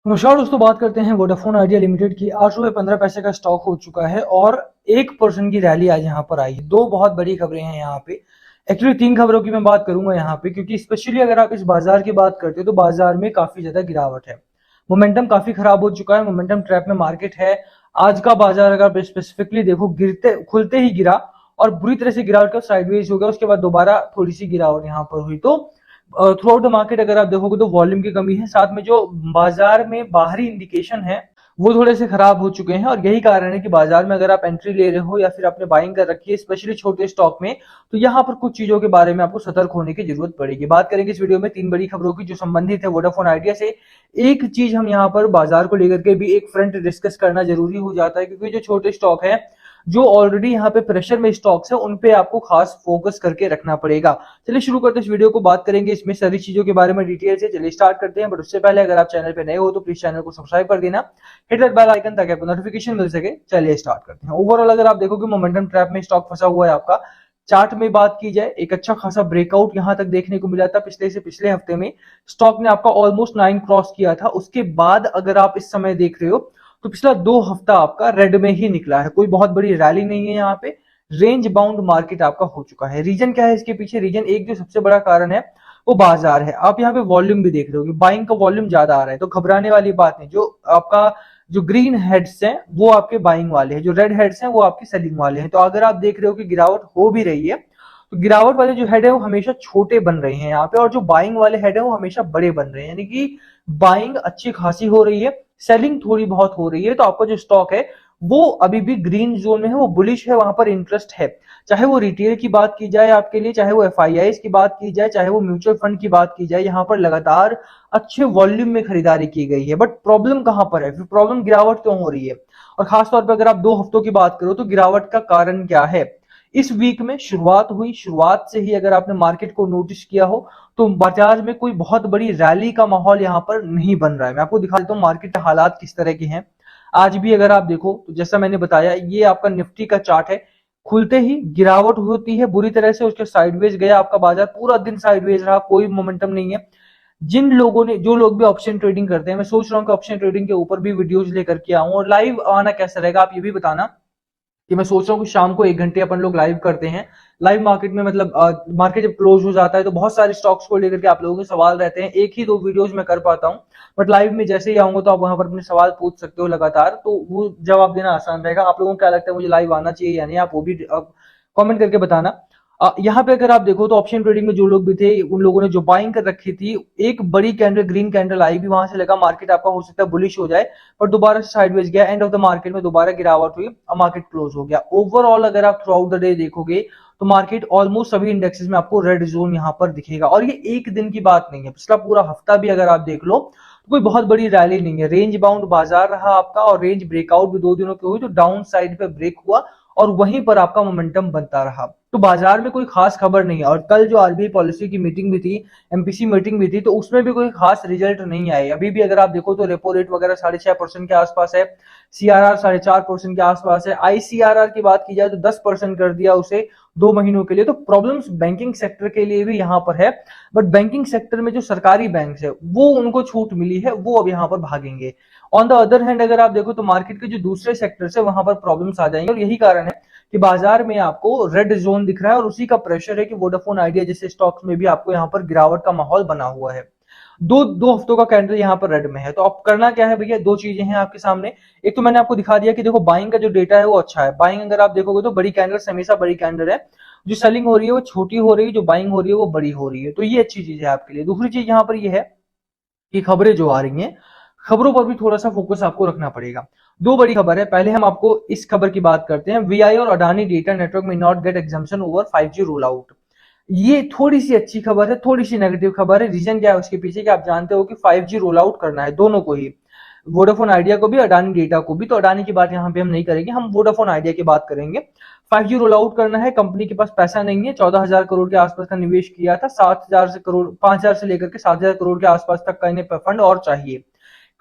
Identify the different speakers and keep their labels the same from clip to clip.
Speaker 1: नमस्कार दोस्तों, बात करते हैं वोडाफोन आइडिया लिमिटेड की। 8 रुपये 15 पैसे का स्टॉक हो चुका है और 1% की रैली आज यहाँ पर आई है। दो बहुत बड़ी खबरें हैं यहाँ पे। एक्चुअली तीन खबरों की मैं बात करूंगा यहाँ पे, क्योंकि स्पेशली अगर आप इस बाजार की बात करते हो तो बाजार में काफी ज्यादा गिरावट है। मोमेंटम काफी खराब हो चुका है, मोमेंटम ट्रैप में मार्केट है। आज का बाजार अगर स्पेसिफिकली देखो, गिरते खुलते ही गिरा और बुरी तरह से गिरावट का साइडवेज हो गया। उसके बाद दोबारा थोड़ी सी गिरावट यहाँ पर हुई। तो थ्रू आउट द मार्केट अगर आप देखोगे तो वॉल्यूम की कमी है, साथ में जो बाजार में बाहरी इंडिकेशन है वो थोड़े से खराब हो चुके हैं। और यही कारण है कि बाजार में अगर आप एंट्री ले रहे हो या फिर आपने बाइंग कर रखी है स्पेशली छोटे स्टॉक में, तो यहाँ पर कुछ चीजों के बारे में आपको सतर्क होने की जरूरत पड़ेगी। बात करेंगे इस वीडियो में तीन बड़ी खबरों की जो संबंधित है वोडाफोन आइडिया से। एक चीज हम यहाँ पर बाजार को लेकर के भी एक फ्रंट डिस्कस करना जरूरी हो जाता है, क्योंकि जो छोटे स्टॉक है, जो ऑलरेडी यहाँ पे प्रेशर में स्टॉक्स है, उन पे आपको खास फोकस करके रखना पड़ेगा। चलिए शुरू करते हैं इस वीडियो को। बात करेंगे इसमें सारी चीजों के बारे में डिटेल से। चलिए स्टार्ट करते हैं, बट उससे पहले अगर आप चैनल पे नए हो तो प्लीज चैनल को सब्सक्राइब कर देना, हिट दैट बेल आइकन ताकि आपको नोटिफिकेशन मिल सके। चलिए स्टार्ट करते हैं। ओवरऑल अगर आप देखोगे मोमेंटम ट्रैप में स्टॉक फंसा हुआ है आपका। चार्ट में बात की जाए, एक अच्छा खासा ब्रेकआउट यहां तक देखने को मिला था पिछले से पिछले हफ्ते में। स्टॉक ने आपका ऑलमोस्ट 9 क्रॉस किया था। उसके बाद अगर आप इस समय देख रहे हो तो पिछला 2 हफ्ता आपका रेड में ही निकला है। कोई बहुत बड़ी रैली नहीं है यहाँ पे। रेंज बाउंड मार्केट आपका हो चुका है। रीजन क्या है इसके पीछे? रीजन एक जो सबसे बड़ा कारण है वो बाजार है। आप यहाँ पे वॉल्यूम भी देख रहे हो, बाइंग का वॉल्यूम ज्यादा आ रहा है, तो घबराने वाली बात नहीं। जो आपका जो ग्रीन हेड्स हैं वो आपके बाइंग वाले हैं, जो रेड हेड्स हैं वो आपके सेलिंग वाले हैं। तो अगर आप देख रहे हो कि गिरावट हो भी रही है, तो गिरावट वाले जो हेड है वो हमेशा छोटे बन रहे हैं यहाँ पे, और जो बाइंग वाले हेड है वो हमेशा बड़े बन रहे हैं। यानी कि बाइंग अच्छी खासी हो रही है, सेलिंग थोड़ी बहुत हो रही है। तो आपका जो स्टॉक है वो अभी भी ग्रीन जोन में है, वो बुलिश है, वहां पर इंटरेस्ट है। चाहे वो रिटेल की बात की जाए आपके लिए, चाहे वो एफआईआईस की बात की जाए, चाहे वो म्यूचुअल फंड की बात की जाए, यहाँ पर लगातार अच्छे वॉल्यूम में खरीदारी की गई है। बट प्रॉब्लम कहां पर है? फिर प्रॉब्लम गिरावट क्यों हो रही है? और खासतौर पर अगर आप 2 हफ्तों की बात करो तो गिरावट का कारण क्या है? इस वीक में शुरुआत हुई, शुरुआत से ही अगर आपने मार्केट को नोटिस किया हो तो बाजार में कोई बहुत बड़ी रैली का माहौल यहाँ पर नहीं बन रहा है। मैं आपको दिखा देता हूँ मार्केट के हालात किस तरह के हैं। आज भी अगर आप देखो तो जैसा मैंने बताया, ये आपका निफ्टी का चार्ट है। खुलते ही गिरावट होती है बुरी तरह से, उसके साइडवेज गया आपका बाजार, पूरा दिन साइडवेज रहा, कोई मोमेंटम नहीं है। जिन लोगों ने, जो लोग भी ऑप्शन ट्रेडिंग करते हैं, मैं सोच रहा हूँ कि ऑप्शन ट्रेडिंग के ऊपर भी वीडियोज लेकर के आऊं। और लाइव आना कैसा रहेगा आप ये भी बताना, कि मैं सोच रहा हूँ कि शाम को 1 घंटे अपन लोग लाइव करते हैं। लाइव मार्केट में मतलब मार्केट जब क्लोज हो जाता है तो बहुत सारे स्टॉक्स को लेकर के आप लोगों के सवाल रहते हैं। एक ही दो वीडियोज में कर पाता हूँ, बट लाइव में जैसे ही आऊंगा तो आप वहां पर अपने सवाल पूछ सकते हो लगातार, तो वो जवाब देना आसान रहेगा। आप लोगों को क्या लगता है, मुझे लाइव आना चाहिए या नहीं, आप वो भी कमेंट करके बताना। यहाँ पे अगर आप देखो तो ऑप्शन ट्रेडिंग में जो लोग भी थे, उन लोगों ने जो बाइंग कर रखी थी, एक बड़ी कैंडल, ग्रीन कैंडल आई भी, वहां से लगा मार्केट आपका हो सकता है बुलिश हो जाए, पर दोबारा से साइडवेज गया। एंड ऑफ द मार्केट में दोबारा गिरावट हुई और मार्केट क्लोज हो गया। ओवरऑल अगर आप थ्रू आउट द डे देखोगे तो मार्केट ऑलमोस्ट सभी इंडेक्सेस में आपको रेड जोन यहाँ पर दिखेगा। और ये एक दिन की बात नहीं है, पिछला पूरा हफ्ता भी अगर आप देख लो तो कोई बहुत बड़ी रैली नहीं है। रेंज बाउंड बाजार रहा आपका, और रेंज ब्रेकआउट भी 2 दिनों की हुई, तो डाउन साइड पे ब्रेक हुआ और वहीं पर आपका मोमेंटम बनता रहा। तो बाजार में कोई खास खबर नहीं है। और कल जो आरबीआई पॉलिसी की मीटिंग भी थी, एमपीसी मीटिंग भी थी, तो उसमें भी कोई खास रिजल्ट नहीं आए। अभी भी अगर आप देखो तो रेपो रेट वगैरह 6.5% के आसपास है, सीआरआर 4.5% के आसपास है। आईसीआरआर की बात की जाए तो 10% कर दिया उसे 2 महीनों के लिए। तो प्रॉब्लम्स बैंकिंग सेक्टर के लिए भी यहाँ पर है, बट बैंकिंग सेक्टर में जो सरकारी बैंक है वो उनको छूट मिली है, वो अब यहाँ पर भागेंगे। ऑन द अदर हैंड अगर आप देखो तो मार्केट के जो दूसरे सेक्टर है वहां पर प्रॉब्लम्स आ जाएंगे, और यही कारण है कि बाजार में आपको रेड जोन दिख रहा है। और उसी का प्रेशर है कि वोडाफोन आइडिया जैसे स्टॉक्स में भी आपको यहाँ पर गिरावट का माहौल बना हुआ है। दो हफ्तों का कैंडल यहाँ पर रेड में है। तो अब करना क्या है भैया? दो चीजें हैं आपके सामने। एक तो मैंने आपको दिखा दिया कि देखो बाइंग का जो डेटा है वो अच्छा है। बाइंग अगर आप देखोगे तो बड़ी कैंडल हमेशा बड़ी कैंडल है, जो सेलिंग हो रही है वो छोटी हो रही है, जो बाइंग हो रही है वो बड़ी हो रही है। तो ये अच्छी चीज है आपके लिए। दूसरी चीज यहाँ पर ये है कि खबरें जो आ रही हैं, खबरों पर भी थोड़ा सा फोकस आपको रखना पड़ेगा। दो बड़ी खबर है। पहले हम आपको इस खबर की बात करते हैं, वीआई और अडानी डेटा नेटवर्क में not gate exemption over 5G roll out. ये थोड़ी सी अच्छी खबर है, थोड़ी सी नेगेटिव खबर है। रीजन क्या है उसके पीछे कि आप जानते हो कि 5G रोल आउट करना है दोनों को ही, वोडाफोन आइडिया को भी, अडानी डेटा को भी। तो अडानी की बात यहाँ पे हम नहीं करेंगे, हम वोडाफोन आइडिया की बात करेंगे। 5G रोल आउट करना है, कंपनी के पास पैसा नहीं है। 14,000 करोड़ के आसपास का निवेश किया था, 7,000 से करोड़, 5,000 से लेकर के 7,000 करोड़ के आसपास तक का इन्हें फंड और चाहिए।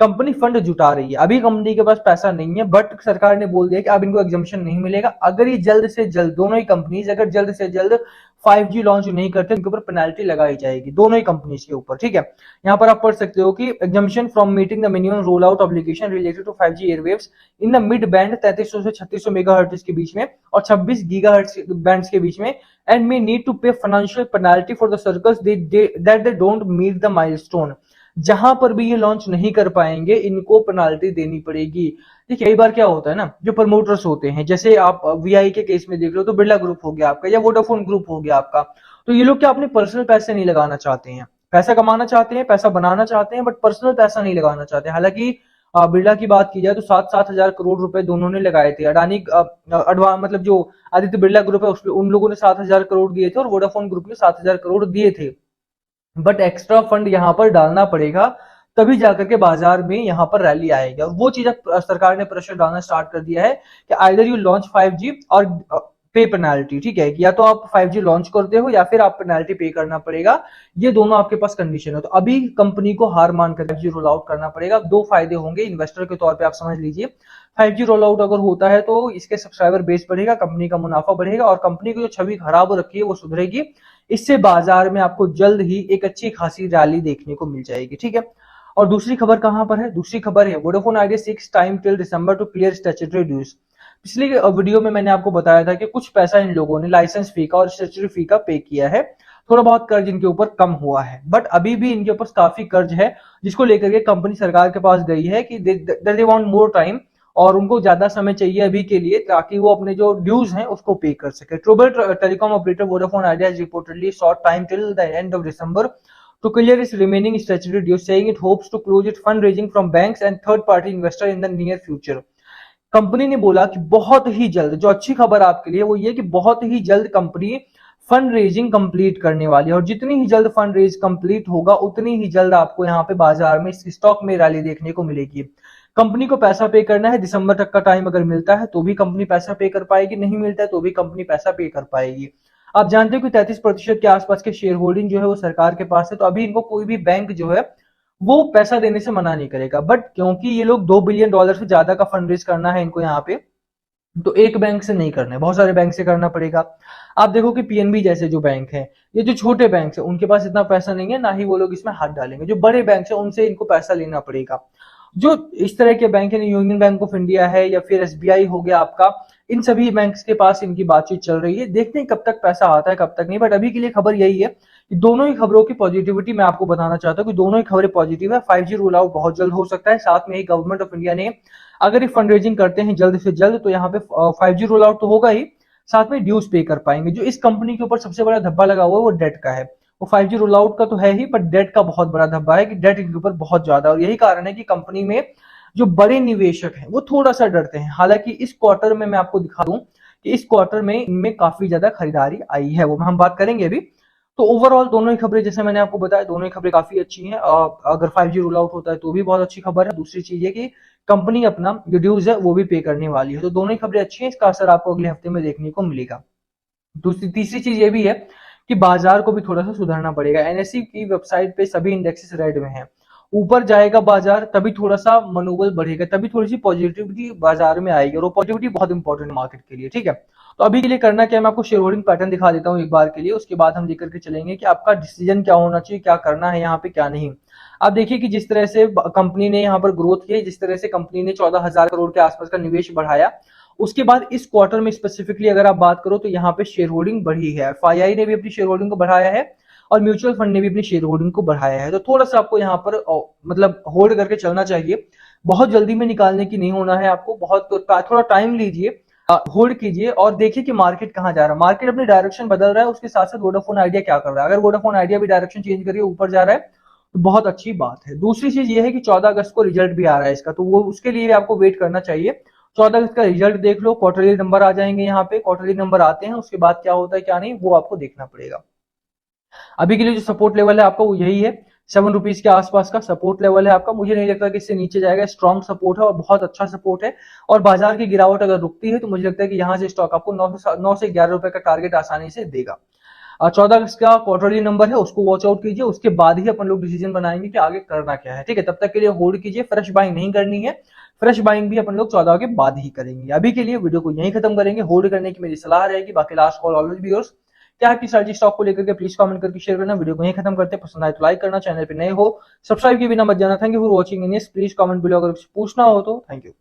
Speaker 1: कंपनी फंड जुटा रही है। अभी कंपनी के पास पैसा नहीं है, बट सरकार ने बोल दिया कि अब इनको एग्जम्पशन नहीं मिलेगा। अगर ये जल्द से जल्द, दोनों ही कंपनीज अगर जल्द से जल्द 5G लॉन्च नहीं करते, उनके ऊपर पेनल्टी लगाई जाएगी, दोनों ही कंपनीज के ऊपर, ठीक है। यहाँ पर आप पढ़ सकते हो कि exemption from meeting the minimum roll out obligation related to 5G airwaves in the mid band 3300 से 3600 मेगाहर्ट्ज के बीच में और 26 गीगाहर्ट्ज बैंड्स के बीच में, and may need to pay financial penalty for the circles that they don't meet the milestone. जहां पर भी ये लॉन्च नहीं कर पाएंगे, इनको पेनाल्टी देनी पड़ेगी। देखिए कई बार क्या होता है ना, जो प्रमोटर्स होते हैं, जैसे आप वीआई के केस में देख लो तो बिरला ग्रुप हो गया आपका या वोडाफोन ग्रुप हो गया आपका, तो ये लोग क्या अपने पर्सनल पैसे नहीं लगाना चाहते हैं, पैसा कमाना चाहते हैं, पैसा बनाना चाहते हैं, बट पर्सनल पैसा नहीं लगाना चाहते। हालांकि बिरला की बात की जाए तो 7-7 हजार करोड़ रुपए दोनों ने लगाए थे। अडानी मतलब जो आदित्य बिरला ग्रुप है उसमें उन लोगों ने 7 हजार करोड़ दिए थे और वोडाफोन ग्रुप ने 7 हजार करोड़ दिए थे। बट एक्स्ट्रा फंड यहाँ पर डालना पड़ेगा, तभी जाकर के बाजार में यहाँ पर रैली आएगी। और वो चीज सरकार ने प्रेशर डालना स्टार्ट कर दिया है कि आइदर यू लॉन्च 5G और पे पेनाल्टी, ठीक है, या तो आप 5G लॉन्च करते हो या फिर आप पेनाल्टी पे करना पड़ेगा। ये दोनों आपके पास कंडीशन है। तो अभी कंपनी को हार मान कर 5G रोल आउट करना पड़ेगा। दो फायदे होंगे इन्वेस्टर के तौर पे, आप समझ लीजिए। 5G रोल आउट अगर होता है तो इसके सब्सक्राइबर बेस बढ़ेगा, कंपनी का मुनाफा बढ़ेगा और कंपनी की जो छवि खराब हो रखी है वो सुधरेगी। इससे बाजार में आपको जल्द ही एक अच्छी खासी रैली देखने को मिल जाएगी, ठीक है। और दूसरी खबर कहां पर है? दूसरी खबर है Vodafone Idea seeks time till December to clear statutory dues. पिछले वीडियो में मैंने आपको बताया था कि कुछ पैसा इन लोगों ने लाइसेंस फी का और स्टैट्यूटरी फी का पे किया है। थोड़ा बहुत कर्ज इनके ऊपर कम हुआ है, बट अभी भी इनके ऊपर काफी कर्ज है, जिसको लेकर के कंपनी सरकार के पास गई है कि दे वांट मोर टाइम, और उनको ज्यादा समय चाहिए अभी के लिए, ताकि वो अपने जो ड्यूज हैं उसको पे कर सके। Global telecom operator Vodafone idea reportedly short time till the end of December to clear its remaining statutory dues, saying it hopes to close its fundraising from banks and third party investor in the near future। Company ने बोला कि बहुत ही जल्द, जो अच्छी खबर आपके लिए वो ये कि बहुत ही जल्द कंपनी फंड रेजिंग कंप्लीट करने वाली है, और जितनी ही जल्द फंड रेज कंप्लीट होगा उतनी ही जल्द आपको यहाँ पे बाजार में स्टॉक में रैली देखने को मिलेगी। कंपनी को पैसा पे करना है, दिसंबर तक का टाइम अगर मिलता है तो भी कंपनी पैसा पे कर पाएगी, नहीं मिलता है तो भी कंपनी पैसा पे कर पाएगी। आप जानते हो कि 33% के आसपास के शेयर होल्डिंग जो है वो सरकार के पास है, तो अभी इनको कोई भी बैंक जो है वो पैसा देने से मना नहीं करेगा। बट क्योंकि ये लोग $2 बिलियन से ज्यादा का फंड रेज करना है इनको यहाँ पे, तो एक बैंक से नहीं करना है, बहुत सारे बैंक से करना पड़ेगा। आप देखो कि पीएनबी जैसे जो बैंक है, ये जो छोटे बैंक है उनके पास इतना पैसा नहीं है, ना ही वो लोग इसमें हाथ डालेंगे। जो बड़े बैंक है उनसे इनको पैसा लेना पड़ेगा। जो इस तरह के बैंक है, यूनियन बैंक ऑफ इंडिया है या फिर एसबीआई हो गया आपका, इन सभी बैंक्स के पास इनकी बातचीत चल रही है। देखते हैं कब तक पैसा आता है कब तक नहीं, बट अभी के लिए खबर यही है कि दोनों ही खबरों की पॉजिटिविटी मैं आपको बताना चाहता हूँ कि दोनों ही खबरें पॉजिटिव है। 5G रोल आउट बहुत जल्द हो सकता है, साथ में ही गवर्नमेंट ऑफ इंडिया ने अगर ये फंड रेजिंग करते हैं जल्द से जल्द तो यहाँ पे 5G रोल आउट तो होगा ही, साथ में ड्यूज पे कर पाएंगे। जो इस कंपनी के ऊपर सबसे बड़ा धब्बा लगा हुआ है वो डेट का है। वो 5G रोल आउट का तो है ही, बट डेट का बहुत बड़ा धब्बा है कि डेट इनके ऊपर बहुत ज्यादा, और यही कारण है कि कंपनी में जो बड़े निवेशक हैं वो थोड़ा सा डरते हैं। हालांकि इस क्वार्टर में मैं आपको दिखा दूं कि इस क्वार्टर में इनमें काफी ज्यादा खरीदारी आई है, वो हम बात करेंगे अभी। तो ओवरऑल दोनों ही खबरें, जैसे मैंने आपको बताया, दोनों ही खबरें काफी अच्छी हैं। अगर 5G रोल आउट होता है तो भी बहुत अच्छी खबर है। दूसरी चीज है कि कंपनी अपना जो ड्यूज है वो भी पे करने वाली है, तो दोनों ही खबरें अच्छी हैं। इसका असर आपको अगले हफ्ते में देखने को मिलेगा। तीसरी चीज ये भी है कि बाजार को भी थोड़ा सा सुधारना पड़ेगा। एनएसई की वेबसाइट पे सभी इंडेक्सेस रेड में हैं। ऊपर जाएगा बाजार तभी थोड़ा सा मनोबल बढ़ेगा, तभी थोड़ी सी पॉजिटिविटी बाजार में आएगी, और वो पॉजिटिविटी बहुत इंपॉर्टेंट है मार्केट के लिए, ठीक है। तो अभी के लिए करना क्या है, मैं आपको शेयर होल्डिंग पैटर्न दिखा देता हूँ एक बार के लिए, उसके बाद हम लेकर के चलेंगे कि आपका डिसीजन क्या होना चाहिए, क्या करना है यहाँ पे क्या नहीं। आप देखिए कि जिस तरह से कंपनी ने यहाँ पर ग्रोथ की, जिस तरह से कंपनी ने 14,000 करोड़ के आसपास का निवेश बढ़ाया, उसके बाद इस क्वार्टर में स्पेसिफिकली अगर आप बात करो तो यहाँ पे शेयर होल्डिंग बढ़ी है। एफआईआई ने भी अपनी शेयर होल्डिंग को बढ़ाया है और म्यूचुअल फंड ने भी अपनी शेयर होल्डिंग को बढ़ाया है। तो थोड़ा सा आपको यहाँ पर मतलब होल्ड करके चलना चाहिए, बहुत जल्दी में निकालने की नहीं होना है आपको, बहुत थोड़ा टाइम लीजिए, होल्ड कीजिए और देखिए कि मार्केट कहाँ जा रहा है। मार्केट अपनी डायरेक्शन बदल रहा है, उसके साथ साथ वोडाफोन आइडिया क्या कर रहा है। अगर वोडाफोन आइडिया भी डायरेक्शन चेंज करके ऊपर जा रहा है तो बहुत अच्छी बात है। दूसरी चीज ये है कि 14 अगस्त को रिजल्ट भी आ रहा है इसका, तो वो उसके लिए आपको वेट करना चाहिए। 14 अगस्त का रिजल्ट देख लो, क्वार्टरली नंबर आ जाएंगे, यहाँ पे क्वार्टरली नंबर आते हैं, उसके बाद क्या होता है क्या नहीं वो आपको देखना पड़ेगा। अभी के लिए जो सपोर्ट लेवल है आपका वो यही है, 7 रुपीज के आसपास का सपोर्ट लेवल है आपका। मुझे नहीं लगता कि इससे नीचे जाएगा, स्ट्रॉन्ग सपोर्ट है और बहुत अच्छा सपोर्ट है। और बाजार की गिरावट अगर रुकती है तो मुझे लगता है कि यहाँ से स्टॉक आपको 9 से 11 रुपए का टारगेट आसानी से देगा। 14 अगस्त का क्वार्टरली नंबर है, उसको वॉच आउट कीजिए, उसके बाद ही अपन लोग डिसीजन बनाएंगे कि आगे करना क्या है। ठीक है, तब तक के लिए होल्ड कीजिए, फ्रेश बाइंग नहीं करनी है, फ्रेश बाइंग भी अपन लोग 14 के बाद ही करेंगे। अभी के लिए वीडियो को यहीं खत्म करेंगे, होल्ड करने की मेरी सलाह रहेगी। बाकी last call always be yours. क्या आपकी स्ट्रैटेजी स्टॉक को लेकर के प्लीज कमेंट करके शेयर करना। वीडियो को यहीं खत्म करते हैं, पसंद आए तो लाइक करना, चैनल पे नए हो सब्सक्राइब किए बिना मत जाना। Thank you for watching, please comment below अगर कुछ पूछना हो तो। Thank you.